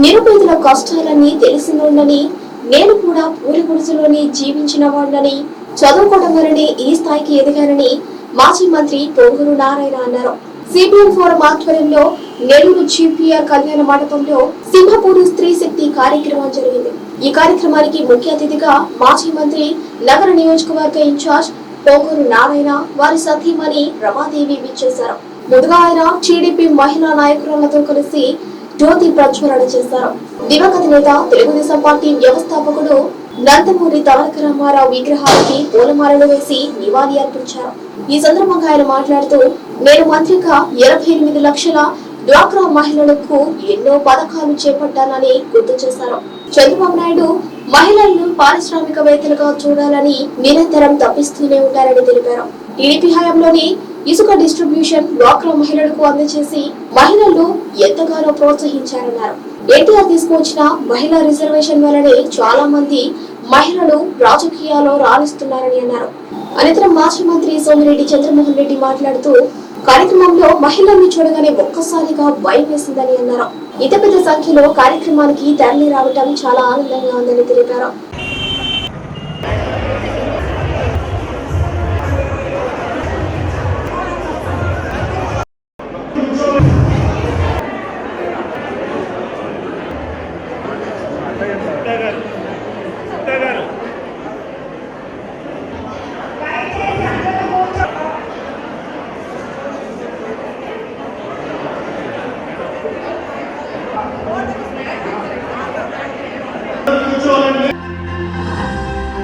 నిరుపేదల కష్టాలన్నీ తెలిసినోళ్ళని, నేను కూడా పూరి గుడిసెలోని జీవించిన వాళ్ళని, చదువుకోవడం వల్లనే ఈ స్థాయికి ఎదిగానని మాజీ మంత్రి పొంగూరు నారాయణ అన్నారు. సిపిఎం ఫోరం ఆధ్వర్యంలో నెల్లూరు జిపిఆర్ కళ్యాణ మండపంలో సింహపూరు స్త్రీ శక్తి కార్యక్రమం జరిగింది. ఈ కార్యక్రమానికి ముఖ్య అతిథిగా మాజీ మంత్రి, నగర నియోజకవర్గ ఇన్ఛార్జ్ పొంగూరు నారాయణ, వారి సతీమణి రమాదేవి విచ్చేశారు. ముందుగా ఆయన టీడీపీ మహిళా నాయకురాలతో కలిసి జ్యోతి ప్రజ్వలన చేశారు. దివంగత నేత, తెలుగుదేశం పార్టీ వ్యవస్థాపకుడు నందమూరి తారక రామారావు విగ్రహానికి పూలమాలలు వేసి నివాళి అర్పించారు. ఈ సందర్భంగా ఆయన మాట్లాడుతూ, నేను మంత్రిగా 88 లక్షల డ్వాక్రా మహిళలకు ఎన్నో పథకాలు చేపట్టానని గుర్తు చేశారు. చంద్రబాబు నాయుడు మహిళలను పారిశ్రామికవేత్తలుగా చూడాలని నిరంతరం తప్పిస్తూనే ఉంటారని తెలిపారు. టీడీపీ హయాంలోని ఇసుక డిస్ట్రిబ్యూషన్ డ్వాక్రా మహిళలకు అందజేసి మహిళలు ఎంతగానో ప్రోత్సహించారన్నారు. ఎన్టీఆర్ తీసుకొచ్చిన మహిళా రిజర్వేషన్ వల్లనే చాలా మంది మహిళలు రాజకీయాల్లో రాణిస్తున్నారని అన్నారు. అనంతరం మాజీ మంత్రి సోమిరెడ్డి చంద్రమోహన్ రెడ్డి మాట్లాడుతూ, కార్యక్రమంలో మహిళల్ని చూడగానే ఒక్కసారిగా భయం వేసిందని అన్నారు. ఇంత పెద్ద సంఖ్యలో కార్యక్రమానికి తరలి రావటం చాలా ఆనందంగా ఉందని తెలిపారు.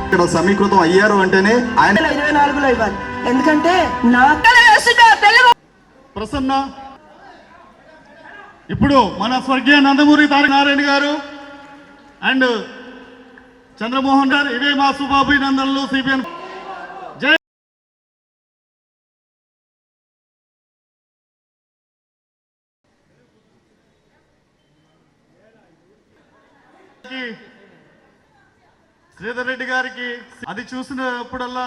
ఇక్కడ సమీకృతం అయ్యారు అంటేనే ఆయన 2024లో ఇవ్వాలి. ఎందుకంటే ప్రసన్న ఇప్పుడు మన స్వర్గీయ నందమూరి తారక నారాయణ గారు అండ్ చంద్రమోహన్ గారు, ఇవే మా శుభాభినందనలు. సిపిఎం జై. శ్రీధర్ రెడ్డి గారికి అది చూసినప్పుడల్లా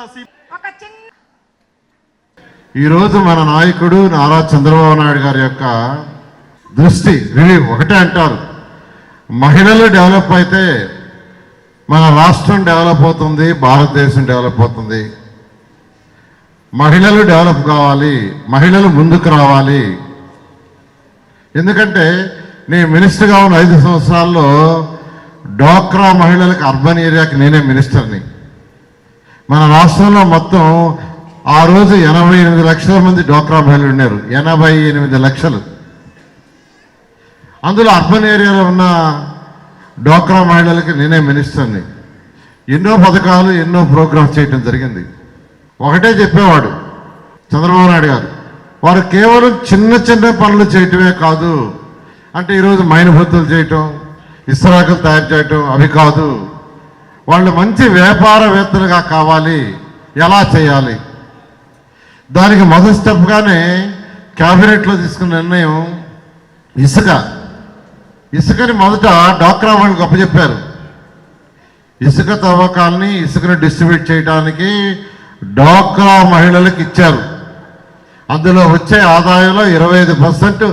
ఈరోజు మన నాయకుడు నారా చంద్రబాబు నాయుడు గారి యొక్క దృష్టి రిలీవ్ ఒకటే అంటారు, మహిళలు డెవలప్ అయితే మన రాష్ట్రం డెవలప్ అవుతుంది, భారతదేశం డెవలప్ అవుతుంది. మహిళలు డెవలప్ కావాలి, మహిళలు ముందుకు రావాలి. ఎందుకంటే నేను మినిస్టర్గా ఉన్న 5 సంవత్సరాల్లో డ్వాక్రా మహిళలకు అర్బన్ ఏరియాకి నేనే మినిస్టర్ని. మన రాష్ట్రంలో మొత్తం ఆ రోజు 88 లక్షల మంది డ్వాక్రా మహిళలు ఉన్నారు. 88 లక్షలు. అందులో అర్బన్ ఏరియాలో ఉన్న డ్వాక్రా మహిళలకి నేనే మినిస్టర్ని. ఎన్నో పథకాలు, ఎన్నో ప్రోగ్రామ్స్ చేయటం జరిగింది. ఒకటే చెప్పేవాడు చంద్రబాబు నాయుడు గారు, వారు కేవలం చిన్న చిన్న పనులు చేయటమే కాదు అంటే, ఈరోజు మైనభత్తులు చేయటం, ఇస్రాకులు తయారు చేయటం అవి కాదు, వాళ్ళు మంచి వ్యాపారవేత్తలుగా కావాలి. ఎలా చేయాలి? దానికి మొదటి స్టెప్గానే క్యాబినెట్లో తీసుకున్న నిర్ణయం ఇసుకని మొదట డ్వాక్రా వాళ్ళకి అప్పచెప్పారు. ఇసుక తవ్వకాలని, ఇసుకను డిస్ట్రిబ్యూట్ చేయడానికి డ్వాక్రా మహిళలకు ఇచ్చారు. అందులో వచ్చే ఆదాయంలో 25%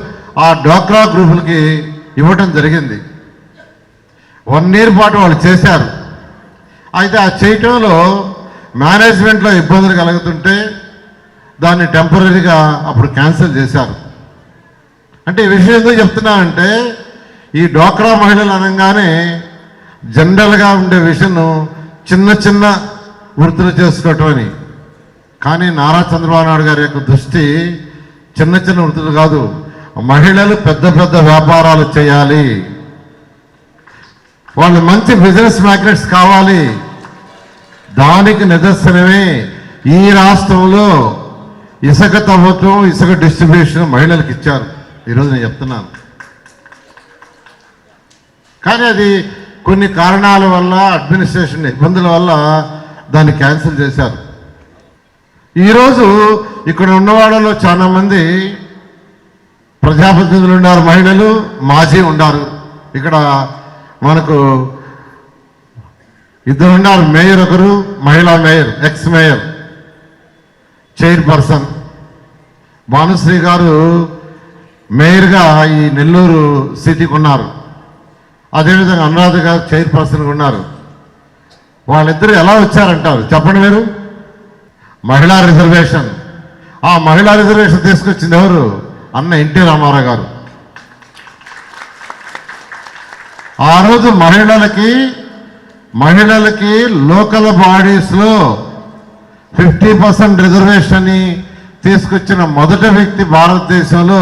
ఆ డ్వాక్రా గ్రూపులకి ఇవ్వటం జరిగింది. 1 ఇయర్ పాటు వాళ్ళు చేశారు. అయితే ఆ చేయటంలో మేనేజ్మెంట్లో ఇబ్బందులు కలుగుతుంటే దాన్ని టెంపరీగా అప్పుడు క్యాన్సిల్ చేశారు. అంటే ఈ విషయం ఎందుకు చెప్తున్నానంటే, ఈ డ్వాక్రా మహిళలు అనగానే జనరల్గా ఉండే విషయం చిన్న చిన్న వృత్తులు చేసుకోవటం అని. కానీ నారా చంద్రబాబు నాయుడు గారి యొక్క దృష్టి చిన్న చిన్న వృత్తులు కాదు, మహిళలు పెద్ద పెద్ద వ్యాపారాలు చేయాలి, వాళ్ళు మంచి బిజినెస్ మ్యాగ్నెట్స్ కావాలి. దానికి నిదర్శనమే ఈ రాష్ట్రంలో ఇసుక తవ్వకం, ఇసుక డిస్ట్రిబ్యూషన్ మహిళలకు ఇచ్చారు. ఈరోజు నేను చెప్తున్నాను. కానీ అది కొన్ని కారణాల వల్ల, అడ్మినిస్ట్రేషన్ ఇబ్బందుల వల్ల దాన్ని క్యాన్సిల్ చేశారు. ఈరోజు ఇక్కడ ఉన్నవాళ్ళలో చాలామంది ప్రజాప్రతినిధులు ఉన్నారు, మహిళలు, మాజీ ఉన్నారు. ఇక్కడ మనకు 2 ఉన్నారు, మేయర్ ఒకరు, మహిళా mayor, X mayor, chairperson Bhanusri గారు మేయర్గా ఈ నెల్లూరు సిటీకి ఉన్నారు. అదేవిధంగా అనురాధ గారు చైర్పర్సన్గా ఉన్నారు. వాళ్ళిద్దరు ఎలా వచ్చారంటారు చెప్పండి మీరు? మహిళా రిజర్వేషన్. ఆ మహిళా రిజర్వేషన్ తీసుకొచ్చింది ఎవరు? అన్న ఎన్టీ రామారావు గారు. ఆ రోజు మహిళలకి లోకల్ బాడీస్లో 50% రిజర్వేషన్ తీసుకొచ్చిన మొదటి వ్యక్తి భారతదేశంలో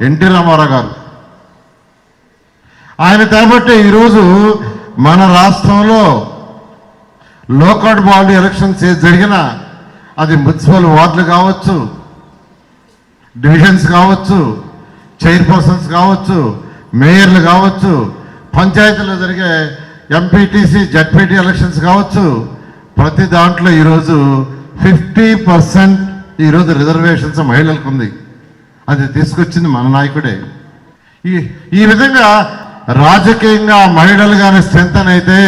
ఎన్టీ రామారావు గారు. ఆయన కాబట్టి ఈరోజు మన రాష్ట్రంలో లోకల్ బాడీ ఎలక్షన్స్ జరిగినా అది మున్సిపల్ వార్డులు కావచ్చు, డివిజన్స్ కావచ్చు, చైర్పర్సన్స్ కావచ్చు, మేయర్లు కావచ్చు, పంచాయతీలో జరిగే ఎంపీటీసీ జడ్పీటీ ఎలక్షన్స్ కావచ్చు, ప్రతి దాంట్లో ఈరోజు 50% ఈరోజు రిజర్వేషన్స్ మహిళలకు ఉంది. అది తీసుకొచ్చింది మన నాయకుడే. ఈ విధంగా రాజకీయంగా మహిళలు కానీ స్ట్రెంతన్ అయితే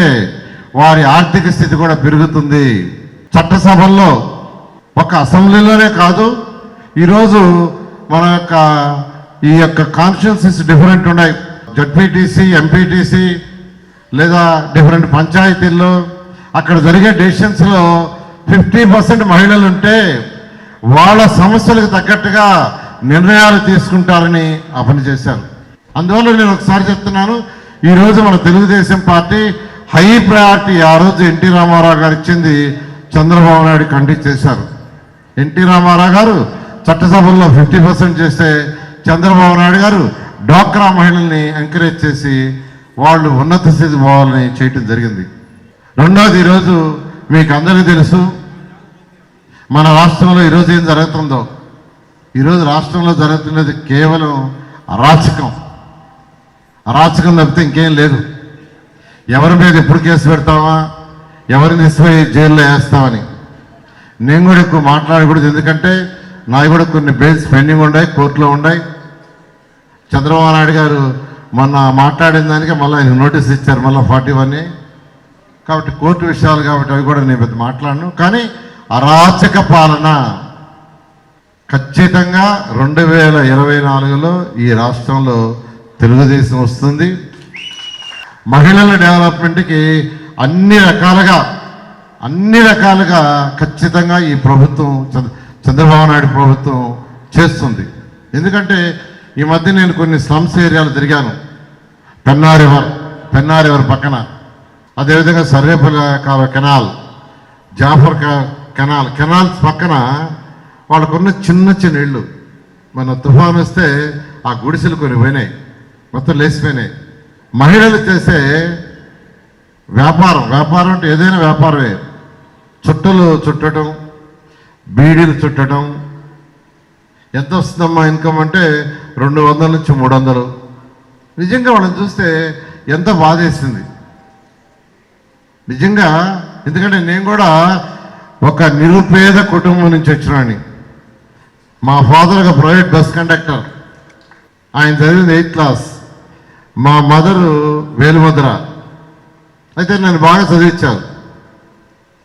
వారి ఆర్థిక స్థితి కూడా పెరుగుతుంది. చట్టసభల్లో ఒక అసెంబ్లీలోనే కాదు, ఈరోజు మన ఈ యొక్క కాన్స్టిట్యున్సీస్ డిఫరెంట్ ఉన్నాయి. జడ్పీటీసీ, ఎంపీటీసీ లేదా డిఫరెంట్ పంచాయతీల్లో అక్కడ జరిగే డెసిషన్స్లో 50% మహిళలు ఉంటే వాళ్ళ సమస్యలకు తగ్గట్టుగా నిర్ణయాలు తీసుకుంటారని ఆ పని చేశారు. అందువల్ల నేను ఒకసారి చెప్తున్నాను, ఈరోజు మన తెలుగుదేశం పార్టీ హై ప్రయారిటీ ఆ రోజు ఎన్టీ రామారావు గారు ఇచ్చింది చంద్రబాబు నాయుడు కంటిన్యూ చేశారు. ఎన్టీ రామారావు గారు చట్టసభల్లో 50% చేస్తే చంద్రబాబు నాయుడు గారు డ్వాక్రా మహిళల్ని ఎంకరేజ్ చేసి వాళ్ళు ఉన్నత స్థితి పోవాలని చేయటం జరిగింది. రెండోది, ఈరోజు మీకు అందరికీ తెలుసు మన రాష్ట్రంలో ఈరోజు ఏం జరుగుతుందో. ఈరోజు రాష్ట్రంలో జరుగుతున్నది కేవలం అరాచకం తప్పితే ఇంకేం లేదు. ఎవరి మీద ఎప్పుడు కేసు పెడతామా, ఎవరిని తీసుకుపోయి జైల్లో వేస్తామని నేను కూడా ఎక్కువ మాట్లాడకూడదు. ఎందుకంటే నాకు కూడా కొన్ని బెయిల్స్ పెండింగ్ ఉన్నాయి, కోర్టులో ఉన్నాయి. చంద్రబాబు నాయుడు గారు మొన్న మాట్లాడిన దానికి మళ్ళీ ఆయన నోటీస్ ఇచ్చారు, మళ్ళీ 41. కాబట్టి కోర్టు విషయాలు కాబట్టి అవి కూడా నేను పెద్ద మాట్లాడను. కానీ అరాచక పాలన ఖచ్చితంగా 2024లో ఈ రాష్ట్రంలో తెలుగుదేశం వస్తుంది. మహిళల డెవలప్మెంట్కి అన్ని రకాలుగా ఖచ్చితంగా ఈ ప్రభుత్వం చంద్రబాబు నాయుడు ప్రభుత్వం చేస్తుంది. ఎందుకంటే ఈ మధ్య నేను కొన్ని స్లమ్స్ ఏరియాలు తిరిగాను. పెన్నారివర్ పక్కన, అదేవిధంగా సర్వేపల్లి కెనాల్, జాఫర్ కెనాల్స్ పక్కన వాళ్ళకున్న చిన్న ఇళ్ళు మన తుఫాన్ వస్తే ఆ గుడిసెలు కొన్ని పోయినాయి, మొత్తం లేచిపోయినాయి. మహిళలు చేసే వ్యాపారం అంటే ఏదైనా వ్యాపారమే, చుట్టలు చుట్టడం, బీడీలు చుట్టడం. ఎంత వస్తుందమ్మా ఇన్కమ్ అంటే 200 నుంచి 300. నిజంగా వాళ్ళని చూస్తే ఎంత బాధేసింది నిజంగా. ఎందుకంటే నేను కూడా ఒక నిరుపేద కుటుంబం నుంచి వచ్చినాని. మా ఫాదర్ ఒక ప్రైవేట్ బస్ కండక్టర్, ఆయన చదివింది 8th క్లాస్. మా మదరు వేలుముద్ర. అయితే నన్ను బాగా చదివించారు.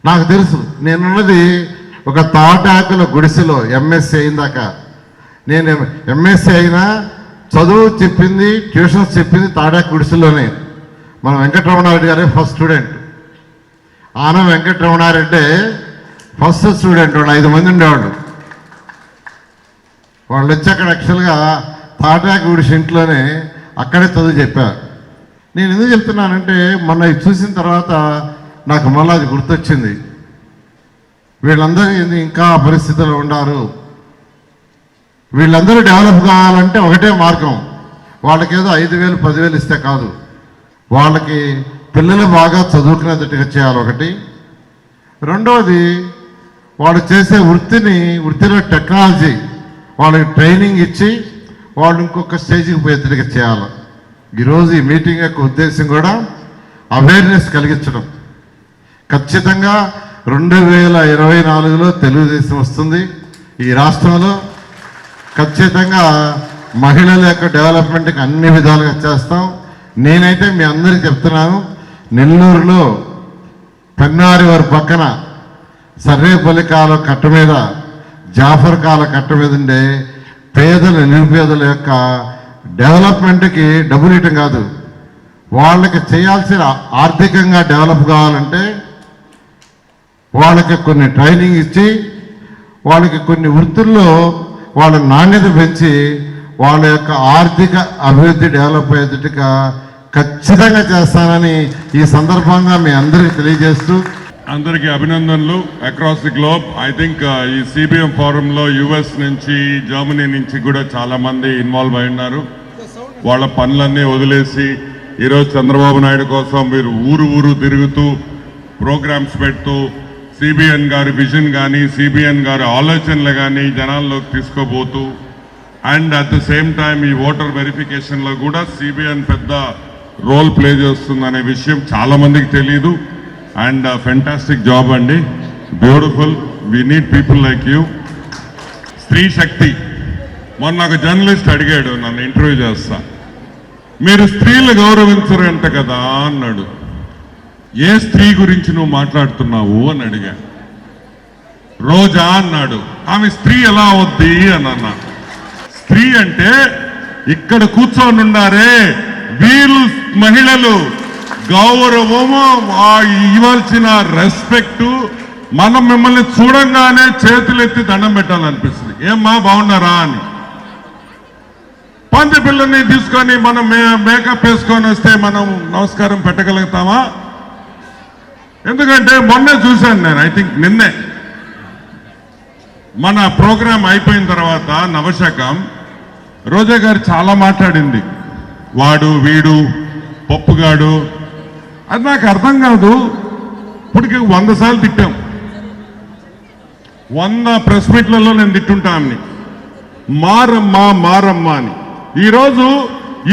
నాకు తెలుసు నేనున్నది ఒక తాటాకుల గుడిసెలో ఎంఎస్సీ అయిందాక. నేను ఎంఎస్సీ అయినా చదువు చెప్పింది, ట్యూషన్స్ చెప్పింది తాటాకు గుడిసెలోనే. మన వెంకటరమణారెడ్డి గారే first student. Anam Venkataramanareddy first student. వాళ్ళు 5 మంది ఉండేవాళ్ళు. వాళ్ళు వచ్చి అక్కడ యాక్చువల్గా తాటాకు గుడిసె ఇంట్లోనే అక్కడే చదువు చెప్పారు. నేను ఎందుకు చెప్తున్నానంటే మొన్న ఇది చూసిన తర్వాత నాకు మళ్ళీ అది గుర్తొచ్చింది. వీళ్ళందరూ ఇంకా పరిస్థితుల్లో ఉన్నారు. వీళ్ళందరూ డెవలప్ కావాలంటే ఒకటే మార్గం, వాళ్ళకేదో 5,000 10,000 ఇస్తే కాదు, వాళ్ళకి పిల్లలు బాగా చదువుకునేటట్టుగా చేయాలి ఒకటి. రెండవది, వాళ్ళు చేసే వృత్తిలో టెక్నాలజీ వాళ్ళకి ట్రైనింగ్ ఇచ్చి వాళ్ళు ఇంకొక స్టేజ్కి పోయేటట్టుగా చేయాలి. ఈరోజు ఈ మీటింగ్ యొక్క ఉద్దేశం కూడా అవేర్నెస్ కలిగించడం. ఖచ్చితంగా 2024లో తెలుగుదేశం వస్తుంది ఈ రాష్ట్రంలో. ఖచ్చితంగా మహిళల యొక్క డెవలప్మెంట్కి అన్ని విధాలుగా చేస్తాం. నేనైతే మీ అందరికీ చెప్తున్నాను, నెల్లూరులో పెన్నారివర్ పక్కన సర్వేపల్లి కాల కట్ట మీద, జాఫర్ కాల కట్ట మీద ఉండే నిరుపేదల యొక్క డెవలప్మెంట్కి డబ్బులు ఇవ్వటం కాదు, వాళ్ళకి చేయాల్సిన ఆర్థికంగా డెవలప్ కావాలంటే వాళ్ళకి కొన్ని ట్రైనింగ్ ఇచ్చి వాళ్ళకి కొన్ని వృత్తుల్లో వాళ్ళ నాణ్యత పెంచి వాళ్ళ యొక్క ఆర్థిక అభివృద్ధి డెవలప్ అయ్యేట్టుగా ఖచ్చితంగా చేస్తానని ఈ సందర్భంగా మీ అందరికీ తెలియజేస్తూ అందరికీ అభినందనలు across the globe. I think ఈ సిబిఎం ఫోరంలో యుఎస్ నుంచి జర్మనీ నుంచి కూడా చాలా మంది ఇన్వాల్వ్ అయి ఉన్నారు. వాళ్ళ పనులన్నీ వదిలేసి ఈరోజు చంద్రబాబు నాయుడు కోసం మీరు ఊరు తిరుగుతూ ప్రోగ్రామ్స్ పెడుతూ సిబిఎన్ గారి విజన్ కానీ సిబిఎన్ గారి ఆలోచనలు కానీ జనాల్లోకి తీసుకోబోతూ and at the same time ఈ ఓటర్ వెరిఫికేషన్లో కూడా సిబిఎన్ పెద్ద రోల్ ప్లే చేస్తుందనే విషయం చాలా మందికి తెలియదు. అండ్ ఫెంటాస్టిక్ జాబ్ అండి, beautiful. We need people like you. స్త్రీ శక్తి. మొన్న ఒక జర్నలిస్ట్ అడిగాడు, నన్ను ఇంటర్వ్యూ చేస్తా, మీరు స్త్రీలు గౌరవించరు అంట కదా అన్నాడు. ఏ స్త్రీ గురించి నువ్వు మాట్లాడుతున్నావు అని అడిగా. రోజా అన్నాడు. ఆమె స్త్రీ ఎలా అవుద్ది అని అన్నా. స్త్రీ అంటే ఇక్కడ కూర్చొని ఉన్నారే వీళ్ళు మహిళలు గౌరవము, ఇవ్వాల్సిన రెస్పెక్ట్, మనం మిమ్మల్ని చూడంగానే చేతులెత్తి దండం పెట్టాలనిపిస్తుంది. ఏమ్మా బాగున్నారా అని. పంది పిల్లల్ని తీసుకొని మనం మేకప్ వేసుకొని వస్తే మనం నమస్కారం పెట్టగలుగుతామా? ఎందుకంటే మొన్నే చూశాను నేను, ఐ థింక్ నిన్నే మన ప్రోగ్రాం అయిపోయిన తర్వాత నవశకం రోజా గారు చాలా మాట్లాడింది. వాడు వీడు పప్పుగాడు, అది నాకు అర్థం కాదు. ఇప్పటికి 100 సార్లు తిట్టాం, 100 ప్రెస్ మీట్లలో నేను తిట్టుంటాన్ని మారమ్మా అని. ఈరోజు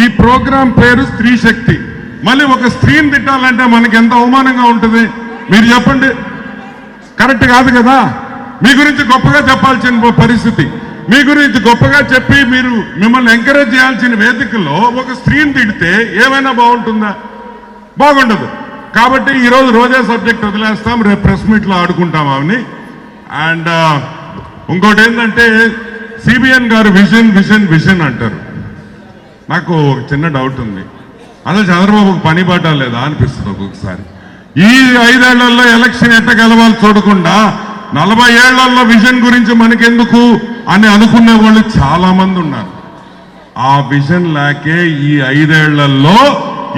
ఈ ప్రోగ్రాం పేరు స్త్రీ శక్తి. మళ్ళీ ఒక స్త్రీని తిట్టాలంటే మనకి ఎంత అవమానంగా ఉంటుంది మీరు చెప్పండి. కరెక్ట్ కాదు కదా. మీ గురించి గొప్పగా చెప్పాల్సిన పరిస్థితి, మీ గురించి గొప్పగా చెప్పి మీరు మిమ్మల్ని ఎంకరేజ్ చేయాల్సిన వేదికల్లో ఒక స్త్రీని తిడితే ఏమైనా బాగుంటుందా? బాగుండదు. కాబట్టి ఈరోజు రోజా సబ్జెక్ట్ వదిలేస్తాం, రేపు ప్రెస్ మీట్లో ఆడుకుంటాం అవని. అండ్ ఇంకోటి ఏంటంటే సిబిఎన్ గారు విజన్ అంటారు. నాకు ఒక చిన్న డౌట్ ఉంది, అసలు చంద్రబాబుకు పని బాట లేదా అనిపిస్తుంది ఒక్కొక్కసారి. ఈ 5 ఏళ్లలో ఎలక్షన్ ఎట్ట గెలవాలి చూడకుండా 40 ఏళ్లలో విజన్ గురించి మనకెందుకు అని అనుకునే వాళ్ళు చాలా మంది ఉన్నారు. ఆ విజన్ లేకే ఈ 5 ఏళ్లలో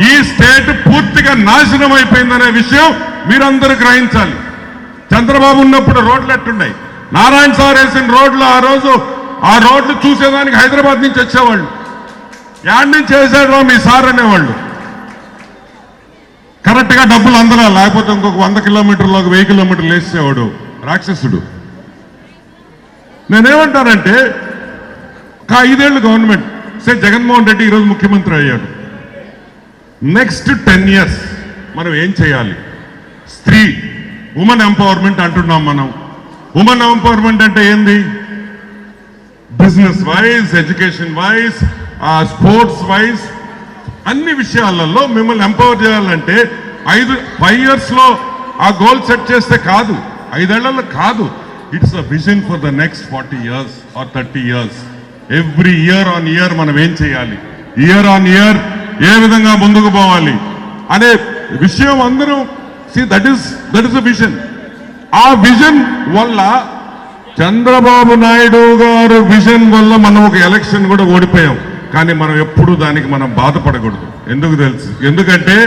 ఈ స్టేట్ పూర్తిగా నాశనం అయిపోయిందనే విషయం మీరందరూ గ్రహించాలి. చంద్రబాబు ఉన్నప్పుడు రోడ్లు ఎట్టున్నాయి, నారాయణ సార్ వేసిన రోడ్లు ఆ రోడ్లు చూసేదానికి హైదరాబాద్ నుంచి వచ్చేవాళ్ళు. యాడ్ నుంచి వేసాడో మీ సార్ అనేవాళ్ళు. కరెక్ట్ గా డబ్బులు అందరా, లేకపోతే ఇంకొక 100 కిలోమీటర్లు 1000 కిలోమీటర్లు వేసేవాడు రాక్షసుడు. నేనేమంటానంటే 5 ఏళ్ళు గవర్నమెంట్ జగన్మోహన్ రెడ్డి ఈరోజు ముఖ్యమంత్రి అయ్యాడు. నెక్స్ట్ 10 years మనం ఏం చేయాలి? స్త్రీ ఉమెన్ ఎంపవర్మెంట్ అంటున్నాం మనం. ఉమెన్ ఎంపవర్మెంట్ అంటే ఏంది? Business wise, education wise, sports wise అన్ని విషయాలలో మిమ్మల్ని ఎంపవర్ చేయాలంటే 5 years లో ఆ గోల్ సెట్ చేస్తే కాదు, 5 ఏళ్లలో కాదు. It's a vision for the next 40 years or 30 years. Every year on year మనం ఏం చేయాలి, ఇయర్ ఆన్ ఇయర్ ఏ విధంగా ముందుకు పోవాలి అనే విషయం అందరూ దట్ ఈస్ అ విజన్. ఆ విజన్ వల్ల చంద్రబాబు నాయుడు గారు విజన్ వల్ల మనం ఒక ఎలక్షన్ కూడా ఓడిపోయాం. కానీ మనం ఎప్పుడు దానికి మనం బాధపడకూడదు. ఎందుకంటే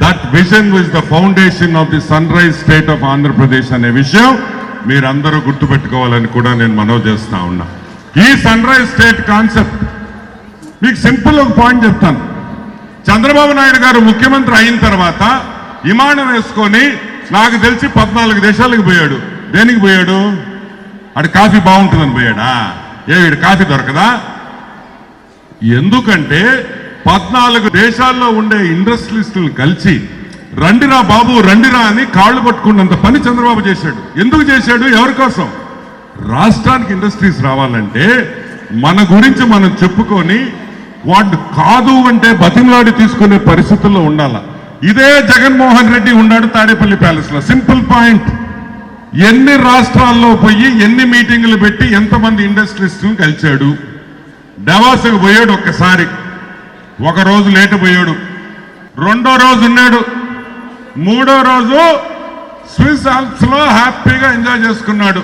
that vision was the foundation of the sunrise state of Andhra Pradesh అనే విషయం మీరందరూ గుర్తుపెట్టుకోవాలని కూడా నేను మనవి చేస్తా ఉన్నా. ఈ సన్ రైజ్ స్టేట్ కాన్సెప్ట్ మీకు సింపుల్ ఒక పాయింట్ చెప్తాను. చంద్రబాబు నాయుడు గారు ముఖ్యమంత్రి అయిన తర్వాత విమానం వేసుకొని నాకు తెలిసి 14 దేశాలకు పోయాడు. దేనికి పోయాడు? అటు కాఫీ బాగుంటుందని పోయాడా? వీడు కాఫీ దొరకదా? ఎందుకంటే 14 దేశాల్లో ఉండే ఇండస్ట్రియలిస్టులను కలిసి రండిరా బాబు రండిరా అని కాళ్ళు పట్టుకున్నంత పని చంద్రబాబు చేశాడు. ఎందుకు చేశాడు? ఎవరి కోసం? రాష్ట్రానికి ఇండస్ట్రీస్ రావాలంటే మన గురించి మనం చెప్పుకొని వాడు కాదు అంటే బతిమలాడి తీసుకునే పరిస్థితుల్లో ఉండాల. ఇదే జగన్మోహన్ రెడ్డి ఉన్నాడు తాడేపల్లి ప్యాలెస్ లో. Simple point. ఎన్ని రాష్ట్రాల్లో పోయి ఎన్ని మీటింగులు పెట్టి ఎంతమంది ఇండస్ట్రీస్ని కలిశాడు? డవాస్కు పోయాడు ఒక్కసారి, 1 రోజు లేటు పోయాడు. రెండో రోజు ఉన్నాడు, మూడో రోజు స్విస్ ఆల్ప్స్ లో హ్యాపీగా ఎంజాయ్ చేసుకున్నాడు.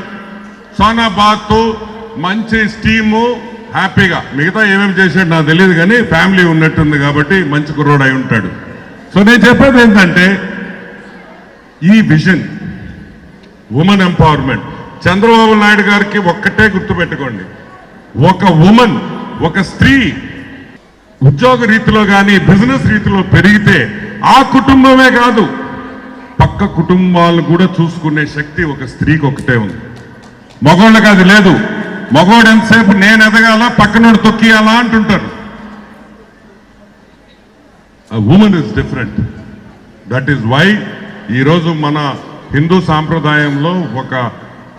సోనా బాత్, మంచి స్టీము, హ్యాపీగా. మిగతా ఏమేమి చేశాడు నాకు తెలియదు, కానీ ఫ్యామిలీ ఉన్నట్టుంది కాబట్టి మంచి కుర్రోడు అయి ఉంటాడు. సో నేను చెప్పేది ఏంటంటే, ఈ vision, women empowerment, Chandrababu Naidu గారికి ఒక్కటే గుర్తుపెట్టుకోండి, ఒక ఉమెన్, ఒక స్త్రీ ఉద్యోగ రీతిలో కానీ బిజినెస్ రీతిలో పెరిగితే ఆ కుటుంబమే కాదు, పక్క కుటుంబాలు కూడా చూసుకునే శక్తి ఒక స్త్రీకి ఒకటే ఉంది. మగోళ్ళకి అది లేదు. మగోడు ఎంతసేపు నేను ఎదగాల, పక్కనోడు తొక్కియాలా అంటుంటారు. Women is different. That is why ఈరోజు మన హిందూ సాంప్రదాయంలో ఒక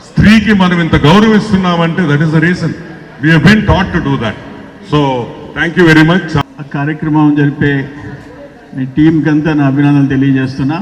స్త్రీకి మనం ఇంత గౌరవిస్తున్నామంటే that is the reason. We have been taught to do that. So thank you very much. కార్యక్రమం జరిపే మీ టీంకి అంతా నా అభినందనలు తెలియజేస్తున్నా.